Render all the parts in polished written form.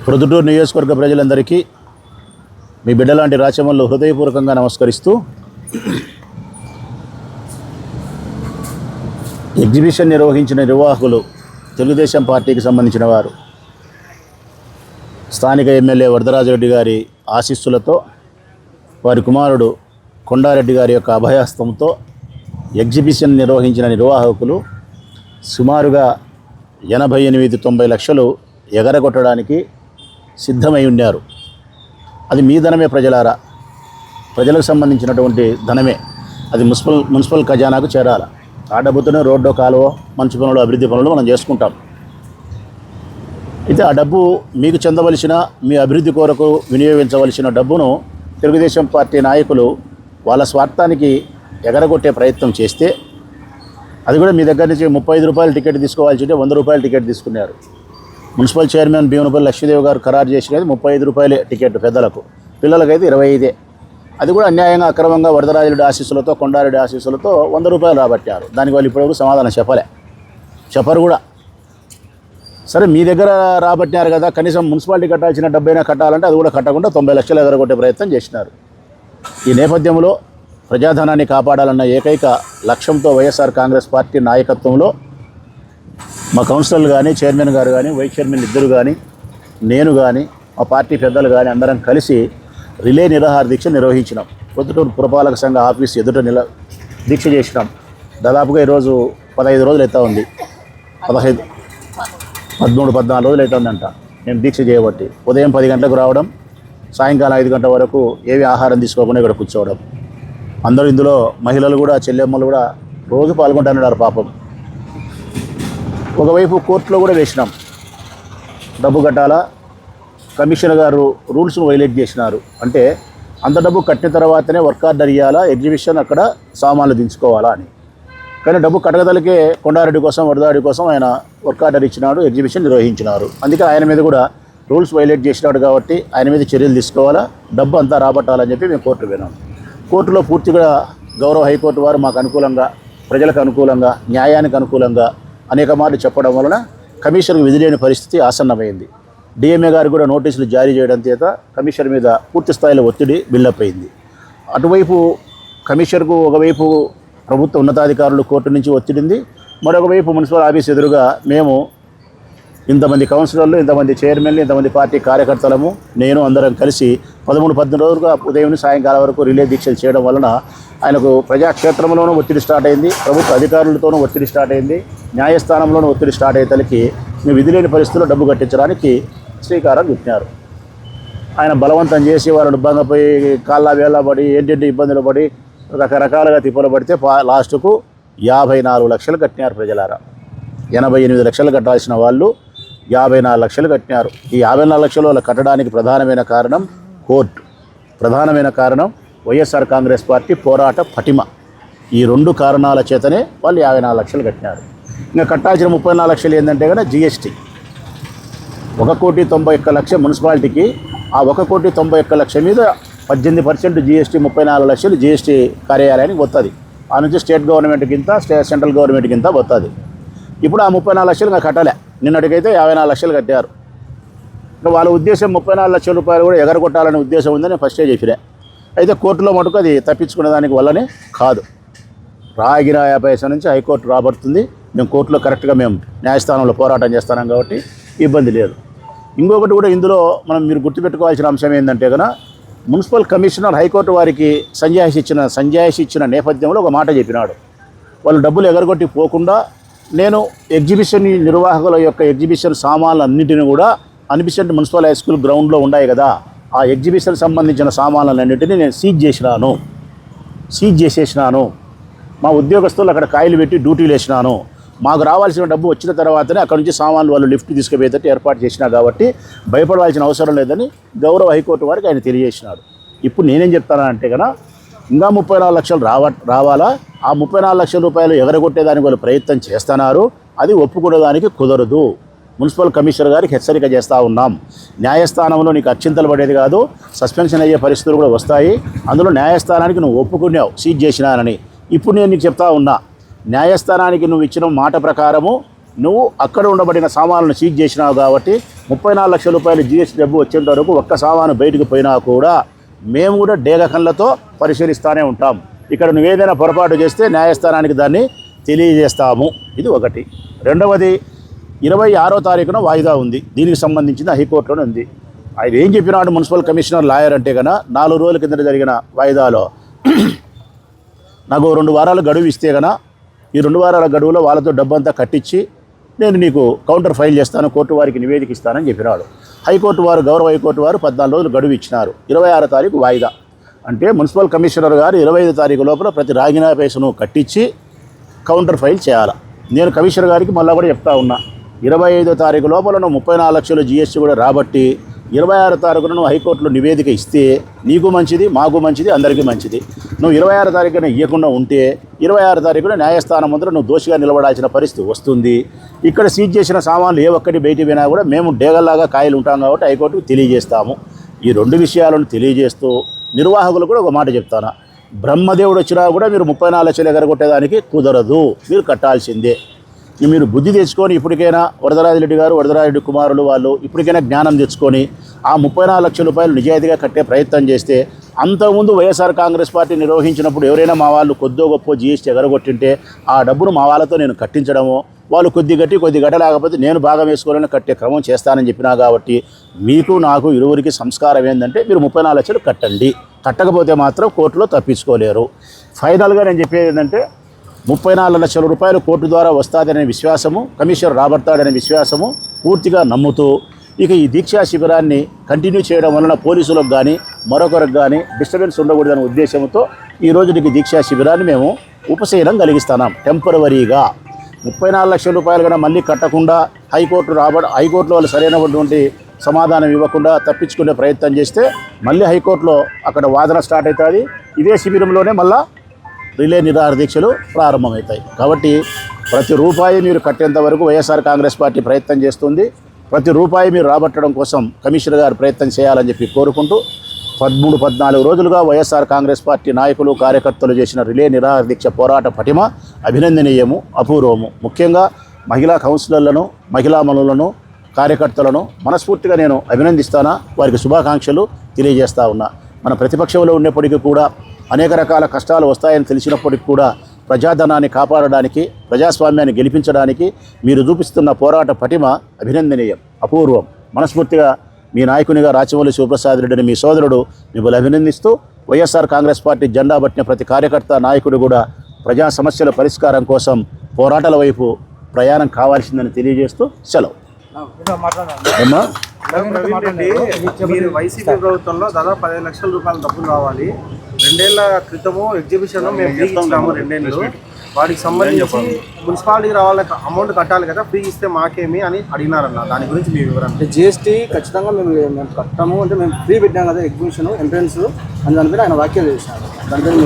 ప్రొద్దుటూరు నియోజకవర్గ ప్రజలందరికీ మీ బిడ్డలాంటి రాచమల్లు హృదయపూర్వకంగా నమస్కరిస్తూ, ఎగ్జిబిషన్ నిర్వహించిన నిర్వాహకులు తెలుగుదేశం పార్టీకి సంబంధించిన వారు స్థానిక ఎమ్మెల్యే వరదరాజరెడ్డి గారి ఆశీస్సులతో, వారి కుమారుడు కొండారెడ్డి గారి యొక్క అభయహస్తంతో ఎగ్జిబిషన్ నిర్వహించిన నిర్వాహకులు సుమారుగా 88-90 లక్షలు ఎగరగొట్టడానికి సిద్ధమై ఉన్నారు. అది మీ ధనమే ప్రజలారా, ప్రజలకు సంబంధించినటువంటి ధనమే. అది మున్సిపల్ ఖజానాకు చేరాలి. ఆ డబ్బుతోనే రోడ్డు, కాలువ, మంచి పనులు, అభివృద్ధి పనులు మనం చేసుకుంటాం. అయితే ఆ డబ్బు మీకు చెందవలసిన, మీ అభివృద్ధి కొరకు వినియోగించవలసిన డబ్బును తెలుగుదేశం పార్టీ నాయకులు వాళ్ళ స్వార్థానికి ఎగరగొట్టే ప్రయత్నం చేస్తే, అది కూడా మీ దగ్గర నుంచి 35 రూపాయల టికెట్ తీసుకోవాల్సి ఉంటే 100 రూపాయల టికెట్ తీసుకున్నారు. మున్సిపల్ చైర్మన్ భీమనపల్లి లక్ష్మీదేవి గారు ఖరారు చేసినది 35 రూపాయలే టికెట్ పెద్దలకు, పిల్లలకైతే 25. అది కూడా అన్యాయంగా, అక్రమంగా వరదరాజుడి ఆశీస్సులతో, కొండారెడ్డి ఆశీస్సులతో 100 రూపాయలు రాబట్టారు. దానికి వాళ్ళు ఇప్పటివరకు సమాధానం చెప్పరు కూడా. సరే, మీ దగ్గర రాబట్టినారు కదా, కనీసం మున్సిపాలిటీ కట్టాల్సిన డబ్బైనా కట్టాలంటే అది కూడా కట్టకుండా 90 లక్షలు ఎగరగొట్టే ప్రయత్నం చేసినారు. ఈ నేపథ్యంలో ప్రజాధనాన్ని కాపాడాలన్న ఏకైక లక్ష్యంతో వైఎస్ఆర్ కాంగ్రెస్ పార్టీ నాయకత్వంలో మా కౌన్సిలర్లు కానీ, చైర్మన్ గారు కానీ, వైస్ చైర్మన్ ఇద్దరు కానీ, నేను కానీ, మా పార్టీ పెద్దలు కానీ అందరం కలిసి రిలే నిరాహార దీక్ష నిర్వహించినాం. ప్రొద్దుటూరు పురపాలక సంఘ ఆఫీస్ ఎదుట దీక్ష చేసినాం. దాదాపుగా ఈరోజు 15 రోజులు అవుతా ఉంది. 13, 14 రోజులు అవుతుందంట మేము దీక్ష చేయబట్టి. ఉదయం 10 గంటలకు రావడం, సాయంకాలం 5 గంటల వరకు ఏవి ఆహారం తీసుకోకుండా ఇక్కడ కూర్చోవడం. అందరూ, ఇందులో మహిళలు కూడా, చెల్లెమ్మలు కూడా రోజు పాల్గొంటున్నారు పాపం. ఒకవైపు కోర్టులో కూడా వేసినాం, డబ్బు కట్టాలా, కమిషనర్ గారు రూల్స్ను వైలేట్ చేసినారు. అంటే అంత డబ్బు కట్టిన తర్వాతనే వర్క్ ఆర్డర్ ఇవ్వాలా, ఎగ్జిబిషన్ అక్కడ సామాన్లు దించుకోవాలా అని. కానీ డబ్బు కట్టగదలకే కొండారెడ్డి కోసం, వరదాడి కోసం ఆయన వర్క్ ఆర్డర్ ఇచ్చినాడు, ఎగ్జిబిషన్ నిర్వహించినారు. అందుకే ఆయన మీద కూడా రూల్స్ వైలేట్ చేసినాడు కాబట్టి ఆయన మీద చర్యలు తీసుకోవాలా, డబ్బు అంతా రాబట్టాలని చెప్పి మేము కోర్టు పోయినాం. కోర్టులో పూర్తిగా గౌరవ హైకోర్టు వారు మాకు అనుకూలంగా, ప్రజలకు అనుకూలంగా, న్యాయానికి అనుకూలంగా అనేక మార్లు చెప్పడం వలన కమిషనర్కు విధిలేని పరిస్థితి ఆసన్నమైంది. డిఎంఏ గారు కూడా నోటీసులు జారీ చేయడం చేత కమిషనర్ మీద పూర్తి స్థాయిలో ఒత్తిడి బిల్డప్ అయింది. అటువైపు కమిషనర్కు ఒకవైపు ప్రభుత్వ ఉన్నతాధికారులు కోర్టు నుంచి ఒత్తిడింది, మరొకవైపు మున్సిపల్ ఆఫీస్ ఎదురుగా మేము ఇంతమంది కౌన్సిలర్లు, ఇంతమంది చైర్మన్లు, ఇంతమంది పార్టీ కార్యకర్తలము, నేను అందరం కలిసి 13-14 రోజులుగా ఉదయం సాయంకాలం వరకు రిలే దీక్షలు చేయడం వలన ఆయనకు ప్రజాక్షేత్రంలోనూ ఒత్తిడి స్టార్ట్ అయింది, ప్రభుత్వ అధికారులతోనూ ఒత్తిడి స్టార్ట్ అయింది, న్యాయస్థానంలోనూ ఒత్తిడి స్టార్ట్ అయ్యేతలకి మేము విధిలేని పరిస్థితుల్లో డబ్బు కట్టించడానికి శ్రీకారం చుట్టినారు. ఆయన బలవంతం చేసి వాళ్ళను భంగపోయి కాళ్ళ వేళ్ళ పడి ఏంటంటే ఇబ్బందులు పడి రకరకాలుగా తిప్పలు పడితే లాస్ట్కు 54 లక్షలు కట్టినారు ప్రజలారా. 88 లక్షలు కట్టాల్సిన వాళ్ళు 54 లక్షలు కట్టినారు. ఈ 54 లక్షలు వాళ్ళు కట్టడానికి ప్రధానమైన కారణం కోర్టు, ప్రధానమైన కారణం వైఎస్ఆర్ కాంగ్రెస్ పార్టీ పోరాట పటిమ. ఈ 2 కారణాల చేతనే వాళ్ళు 54 లక్షలు కట్టినారు. ఇంకా కట్టాల్సిన 34 లక్షలు ఏంటంటే కనుక జిఎస్టీ. 1,91,00,000 మున్సిపాలిటీకి, ఆ 1,91,00,000 మీద 18% జిఎస్టీ, 34 లక్షలు జిఎస్టీ కార్యాలయానికి వస్తుంది. ఆ నుంచి స్టేట్ గవర్నమెంట్కి ఇంత, సెంట్రల్ గవర్నమెంట్కి ఇంత వస్తుంది. ఇప్పుడు ఆ 34 లక్షలు ఇంకా కట్టలే. నిన్నటికైతే 54 లక్షలు కట్టారు. ఇంకా వాళ్ళ ఉద్దేశం 34 లక్షల రూపాయలు కూడా ఎగరగొట్టాలనే ఉద్దేశం ఉందని ఫస్టే చెప్పినా. అయితే కోర్టులో మటుకు అది తప్పించుకునే దానికి వల్లనే కాదు. రాగిన 50 పైసల నుంచి హైకోర్టు రాబడుతుంది. మేము కోర్టులో కరెక్ట్గా మేము న్యాయస్థానంలో పోరాటం చేస్తున్నాం కాబట్టి ఇబ్బంది లేదు. ఇంకొకటి కూడా ఇందులో మీరు గుర్తుపెట్టుకోవాల్సిన అంశం ఏంటంటే కనుక, మున్సిపల్ కమిషనర్ హైకోర్టు వారికి సంజాయిషి ఇచ్చిన నేపథ్యంలో ఒక మాట చెప్పినాడు. వాళ్ళు డబ్బులు ఎగరగొట్టి పోకుండా నేను ఎగ్జిబిషన్ నిర్వాహకుల యొక్క ఎగ్జిబిషన్ సామాన్లు అన్నింటినీ కూడా అనిపిసెంట్ మున్సిపల్ హై స్కూల్ గ్రౌండ్లో ఉన్నాయి కదా, ఆ ఎగ్జిబిషన్ సంబంధించిన సామాన్లన్నింటినీ నేను సీజ్ చేసేసినాను. మా ఉద్యోగస్తులు అక్కడ కాయలు పెట్టి డ్యూటీలు వేసినాను. మాకు రావాల్సిన డబ్బు వచ్చిన తర్వాతనే అక్కడ నుంచి సామాన్లు వాళ్ళు లిఫ్ట్ తీసుకుపోయేటట్టు ఏర్పాటు చేసినా కాబట్టి భయపడవలసిన అవసరం లేదని గౌరవ హైకోర్టు వారికి ఆయన తెలియజేసినాడు. ఇప్పుడు నేనేం చెప్తానంటే కనుక, ఇంకా 34 లక్షలు రావాలా, ఆ 34 లక్షల రూపాయలు ఎగరగొట్టేదానికి వాళ్ళు ప్రయత్నం చేస్తున్నారు. అది ఒప్పుకునేదానికి కుదరదు. మున్సిపల్ కమిషనర్ గారికి హెచ్చరిక చేస్తూ ఉన్నాం. న్యాయస్థానంలో నీకు అక్షింతలు పడేది కాదు, సస్పెన్షన్ అయ్యే పరిస్థితులు కూడా వస్తాయి. అందులో న్యాయస్థానానికి నువ్వు ఒప్పుకున్నావు సీజ్ చేసినానని. ఇప్పుడు నేను నీకు చెప్తా ఉన్నా, న్యాయస్థానానికి నువ్వు ఇచ్చిన మాట ప్రకారము నువ్వు అక్కడ ఉండబడిన సామాన్లను సీజ్ చేసినావు కాబట్టి 34 లక్షల రూపాయలు జిఎస్టీ డబ్బు వచ్చేంత వరకు ఒక్క సామాను బయటకు పోయినా కూడా మేము కూడా డేగ కళ్ళతో పరిశీలిస్తూనే ఉంటాం. ఇక్కడ నువ్వేదైనా పొరపాటు చేస్తే న్యాయస్థానానికి దాన్ని తెలియజేస్తాము. ఇది ఒకటి. రెండవది 26వ తారీఖున వాయిదా ఉంది. దీనికి సంబంధించిన హైకోర్టులోనే ఉంది. ఆయన ఏం చెప్పినాడు మున్సిపల్ కమిషనర్ లాయర్ అంటే కన్నా 4 రోజుల కింద జరిగిన వాయిదాలో నాకు 2 వారాల గడువు ఇస్తే కన్నా ఈ 2 వారాల గడువులో వాళ్ళతో డబ్బంతా కట్టించి నేను నీకు కౌంటర్ ఫైల్ చేస్తాను, కోర్టు వారికి నివేదిక ఇస్తానని చెప్పినాడు. హైకోర్టు వారు, గౌరవ హైకోర్టు వారు 14 రోజులు గడువు ఇచ్చినారు. 26వ తారీఖు వాయిదా. అంటే మున్సిపల్ కమిషనర్ గారు 25వ తారీఖు లోపల ప్రతి రాగినా పైసను కట్టించి కౌంటర్ ఫైల్ చేయాలి. నేను కమిషనర్ గారికి మళ్ళీ కూడా చెప్తా ఉన్నా, 25వ తారీఖు లోపల నువ్వు 34 లక్షలు జిఎస్టీ కూడా రాబట్టి 26వ తారీఖున నువ్వు హైకోర్టులో నివేదిక ఇస్తే నీకు మంచిది, మాకు మంచిది, అందరికీ మంచిది. నువ్వు 26వ తారీఖున ఇవ్వకుండా ఉంటే 26వ తారీఖున న్యాయస్థానం ముందర నువ్వు దోషిగా నిలబడాల్సిన పరిస్థితి వస్తుంది. ఇక్కడ సీజ్ చేసిన సామాన్లు ఏ ఒక్కటి బయటికి పోయినా కూడా మేము డేగల్లాగా కాయలు ఉంటాం కాబట్టి హైకోర్టుకు తెలియజేస్తాము. ఈ 2 విషయాలను తెలియజేస్తూ నిర్వాహకులు కూడా ఒక మాట చెప్తాను, బ్రహ్మదేవుడు వచ్చినా కూడా మీరు 34 లక్షలు ఎగరగొట్టేదానికి కుదరదు, మీరు కట్టాల్సిందే. మీరు బుద్ధి తెచ్చుకొని ఇప్పటికైనా వరదరాజిరెడ్డి గారు, వరదరాజిరెడ్డి కుమారులు వాళ్ళు ఇప్పటికైనా జ్ఞానం తెచ్చుకొని ఆ 34 లక్షల రూపాయలు నిజాయితీగా కట్టే ప్రయత్నం చేస్తే, అంతకుముందు వైఎస్ఆర్ కాంగ్రెస్ పార్టీ నిర్వహించినప్పుడు ఎవరైనా మా వాళ్ళు కొద్దో గొప్ప జిఎస్టీ ఎగరగొట్టింటే ఆ డబ్బును మా వాళ్ళతో నేను కట్టించడము, వాళ్ళు కొద్ది గట్ట లేకపోతే నేను భాగం వేసుకోవాలని కట్టే క్రమం చేస్తానని చెప్పినా కాబట్టి మీకు నాకు ఇరువురికి సంస్కారం ఏంటంటే మీరు 34 లక్షలు కట్టండి. కట్టకపోతే మాత్రం కోర్టులో తప్పించుకోలేరు. ఫైనల్గా నేను చెప్పేది ఏంటంటే 34 లక్షల రూపాయలు కోర్టు ద్వారా వస్తుందనే విశ్వాసము, కమిషనర్ రాబడతాడనే విశ్వాసము పూర్తిగా నమ్ముతూ ఇక ఈ దీక్షా శిబిరాన్ని కంటిన్యూ చేయడం వలన పోలీసులకు కానీ మరొకరికి కానీ డిస్టర్బెన్స్ ఉండకూడదనే ఉద్దేశంతో ఈరోజు నీకు దీక్షా శిబిరాన్ని మేము ఉపశమనం కలిగిస్తున్నాం టెంపరవరీగా. 34 లక్షల రూపాయలు కన్నా మళ్ళీ కట్టకుండా హైకోర్టులో వాళ్ళు సరైనటువంటి సమాధానం ఇవ్వకుండా తప్పించుకునే ప్రయత్నం చేస్తే మళ్ళీ హైకోర్టులో అక్కడ వాదన స్టార్ట్ అవుతుంది. ఇదే శిబిరంలోనే మళ్ళీ రిలే నిరాహార దీక్షలు ప్రారంభమవుతాయి. కాబట్టి ప్రతి రూపాయి మీరు కట్టేంత వరకు వైఎస్ఆర్ కాంగ్రెస్ పార్టీ ప్రయత్నం చేస్తుంది. ప్రతి రూపాయి మీరు రాబట్టడం కోసం కమిషనర్ గారు ప్రయత్నం చేయాలని చెప్పి కోరుకుంటూ 13-14 రోజులుగా వైఎస్ఆర్ కాంగ్రెస్ పార్టీ నాయకులు, కార్యకర్తలు చేసిన రిలే నిరాహార దీక్ష పోరాట పటిమ అభినందనీయము, అపూర్వము. ముఖ్యంగా మహిళా కౌన్సిలర్లను, మహిళా మనులను, కార్యకర్తలను మనస్ఫూర్తిగా నేను అభినందిస్తానా, వారికి శుభాకాంక్షలు తెలియజేస్తా ఉన్నా. మన ప్రతిపక్షంలో ఉన్నప్పటికీ కూడా అనేక రకాల కష్టాలు వస్తాయని తెలిసినప్పటికీ కూడా ప్రజాధనాన్ని కాపాడడానికి, ప్రజాస్వామ్యాన్ని గెలిపించడానికి మీరు చూపిస్తున్న పోరాట పటిమ అభినందనీయం, అపూర్వం. మనస్ఫూర్తిగా మీ నాయకునిగా రాచమల్లి శివప్రసాద్ రెడ్డిని మీ సోదరుడు మిమ్మల్ని అభినందిస్తూ వైఎస్ఆర్ కాంగ్రెస్ పార్టీ జెండా పట్టిన ప్రతి కార్యకర్త, నాయకుడు కూడా ప్రజా సమస్యల పరిష్కారం కోసం పోరాటాల వైపు ప్రయాణం కావాల్సిందని తెలియజేస్తూ సెలవు. మీరు వైసీపీ ప్రభుత్వంలో దాదాపు 15 లక్షల రూపాయల డబ్బులు రావాలి. 2 ఏళ్ల క్రితము ఎగ్జిబిషన్ మేము ఫ్రీ ఇచ్చినాము 2 ఏళ్ళు. వాటికి సంబంధించి మున్సిపాలిటీకి రావాలని అమౌంట్ కట్టాలి కదా, ఫ్రీ ఇస్తే మాకేమి అని అడిగినారన్న. దాని గురించి మీ వివరణ. జిఎస్టీ ఖచ్చితంగా మేము కట్టాము, అంటే మేము ఫ్రీ పెట్టాం కదా ఎగ్జిబిషన్ ఎంట్రన్స్ అని దానిపైన ఆయన వ్యాఖ్యలు చేసినారు. దానిపైన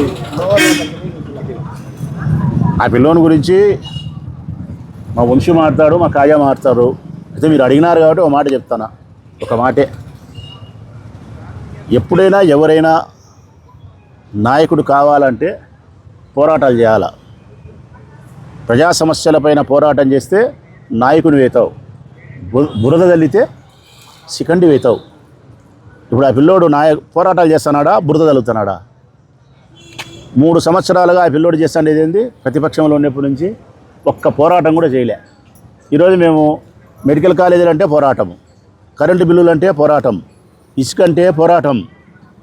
ఆ పిల్లోని గురించి మా వంశీ మాట్లాడు, మా కాజా మాట్లాడు. అయితే మీరు అడిగినారు కాబట్టి ఒక మాట చెప్తాను. ఒక మాటే, ఎప్పుడైనా ఎవరైనా నాయకుడు కావాలంటే పోరాటాలు చేయాలి. ప్రజా సమస్యలపైన పోరాటం చేస్తే నాయకుని వేతావు, బురద తల్లితే శిఖండి వేతావు. ఇప్పుడు ఆ పిల్లోడు పోరాటాలు చేస్తున్నాడా, బురద తల్లుతున్నాడా? 3 సంవత్సరాలుగా ఆ పిల్లోడు చేస్తాండేది ఏంది? ప్రతిపక్షంలో ఉన్నప్పటి నుంచి ఒక్క పోరాటం కూడా చేయలే. ఈరోజు మేము మెడికల్ కాలేజీలు అంటే పోరాటము, కరెంటు బిల్లులు అంటే పోరాటం, ఇసుక అంటే పోరాటం,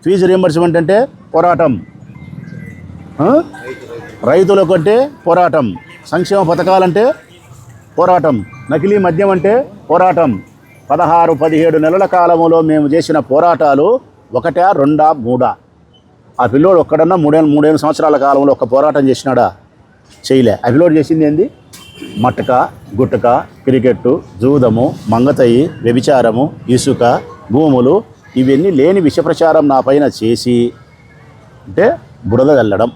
ఫీజు రీయింబర్స్మెంట్ అంటే పోరాటం, రైతులకు అంటే పోరాటం, సంక్షేమ పథకాలంటే పోరాటం, నకిలీ మద్యం అంటే పోరాటం. 16-17 నెలల కాలంలో మేము చేసిన పోరాటాలు 1, 2, 3. ఆ పిల్లోడు ఒక్కడన్నా 3 సంవత్సరాల కాలంలో ఒక్క పోరాటం చేసినాడా? చేయలే. ఆ పిల్లోడు చేసింది ఏంది? మట్టక, గుట్టక, క్రికెట్టు, జూదము, మంగతయి, వ్యభిచారము, ఇసుక, భూములు, ఇవన్నీ లేని విషప్రచారం నా పైన చేసి అంటే బురద చల్లడం.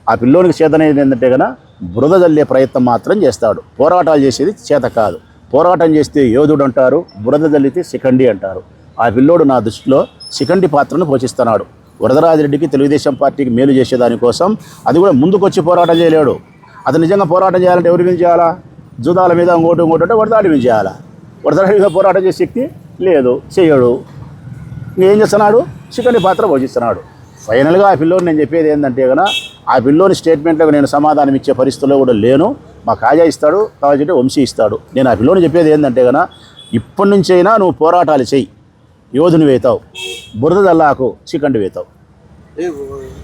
ఆ పిల్లోనికి చేతనేది ఏంటంటే కనుక బురద చల్లే ప్రయత్నం మాత్రం చేస్తాడు. పోరాటాలు చేసేది చేత కాదు. పోరాటం చేస్తే యోధుడు అంటారు, బురద చల్లితే శిఖండి అంటారు. ఆ పిల్లోడు నా దృష్టిలో శిఖండి పాత్రను పోషిస్తున్నాడు. వరదరాజిరెడ్డికి, తెలుగుదేశం పార్టీకి మేలు చేసేదానికోసం అది కూడా ముందుకొచ్చి పోరాటం చేయలేడు. అతను నిజంగా పోరాటం చేయాలంటే ఎవరి గురించి చేయాలా? జూదాల మీద ఇంకోటి అంటే వడదాడి మీద చేయాలా, వడదాడి మీద పోరాటం చేసే శక్తి లేదు, చేయడు. ఏం చేస్తున్నాడు? చికెన్ పాత్ర పోషిస్తున్నాడు. ఫైనల్గా ఆ పిల్లోని నేను చెప్పేది ఏంటంటే కనుక ఆ పిల్లోని స్టేట్మెంట్లకు నేను సమాధానం ఇచ్చే పరిస్థితుల్లో కూడా లేను. మా కాజా ఇస్తాడు, కావాలంటే వంశీ ఇస్తాడు. నేను ఆ పిల్లోని చెప్పేది ఏంటంటే కనుక ఇప్పటి నుంచైనా నువ్వు పోరాటాలు చెయ్యి, యోధుని వేతావు, బురద దల్లాకు చికెన్ వేతావు.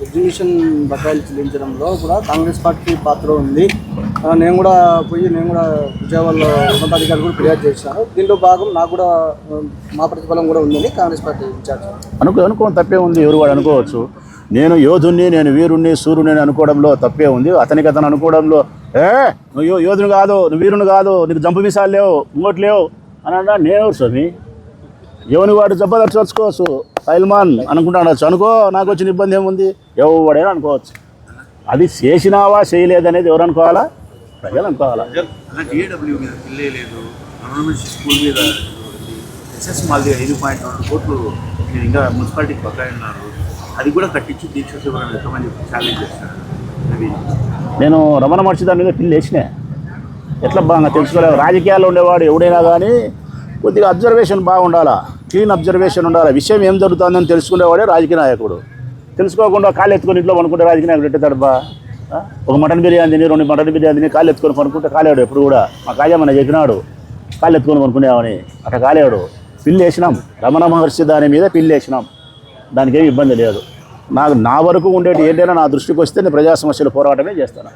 ఎగ్జిబిషన్ బకాయిలు చెల్లించడంలో కూడా కాంగ్రెస్ పార్టీ పాత్ర ఉంది. నేను కూడా విజయవాడలో ఉన్నతాధికారులు కూడా ఫిర్యాదు చేశాను. దీంట్లో భాగం నాకు కూడా మా ప్రతిఫలం కూడా ఉందని కాంగ్రెస్ పార్టీ ఇన్ఛార్జ్ అనుకోని తప్పే ఉంది. ఎవరు కూడా అనుకోవచ్చు. నేను యోధుణ్ణి, నేను వీరుణ్ణి, సూర్యుని అనుకోవడంలో తప్పే ఉంది. అతనికి అతను అనుకోవడంలో నువ్వు యోధుని కాదు, నువ్వు వీరుని కాదు, నీకు జంపు మీసాలు లేవు, ఇంకోటి లేవు అని అన్నా నేను స్వామి. ఎవని వాడు జబ్బదర్చుకోవచ్చు, సైల్మాన్ అనుకుంటాడచ్చు, అనుకో, నాకు వచ్చిన ఇబ్బంది ఏముంది, ఎవడైనా అనుకోవచ్చు. అది చేసినావా చేయలేదనేది ఎవరు అనుకోవాలా? ప్రజలు అనుకోవాలా. డిఏడబ్ల్యూ మీద పిల్లేదు, గవర్నమెంట్ స్కూల్ మీద ఎస్ఎస్ మాల్ది 5.2 కోట్లు మీరు ఇంకా మున్సిపాలిటీకి బకాయి ఉన్నారు, అది కూడా కట్టించి దీక్ష శిబిరం ఎంతమంది ఛాలెంజ్ చేస్తారు. అది నేను రమణ మహర్షి దాని మీద పిల్లి వేసినా. ఎట్లా బాగా తెలుసుకోలేదు. రాజకీయాల్లో ఉండేవాడు ఎవడైనా కానీ కొద్దిగా అబ్జర్వేషన్ బాగుండాలా, క్లీన్ అబ్జర్వేషన్ ఉండాలి. విషయం ఏం జరుగుతుందని తెలుసుకునేవాడే రాజకీయ నాయకుడు. తెలుసుకోకుండా కాళ్ళు ఎత్తుకొని ఇంట్లో పనుకుంటే రాజకీయ నాయకుడు ఎట్టేతాడబ్బా. ఒక మటన్ బిర్యానీ తిని 2 మటన్ బిర్యానీ తిని కాళ్ళు ఎత్తుకొని పనుకుంటే కాలేడు. ఎప్పుడు కూడా మా కాజా మన చెప్పినాడు కాళ్ళు ఎత్తుకొని పనుకునేవాని, అట్లా కాలేడు. పిల్లి వేసినాం, రమణ మహర్షి దాని మీద పిల్లి వేసినాం, దానికి ఏమి ఇబ్బంది లేదు. నా వరకు ఉండేటి ఏంటైనా నా దృష్టికి వస్తే నేను ప్రజా సమస్యల పోరాటమే చేస్తాను.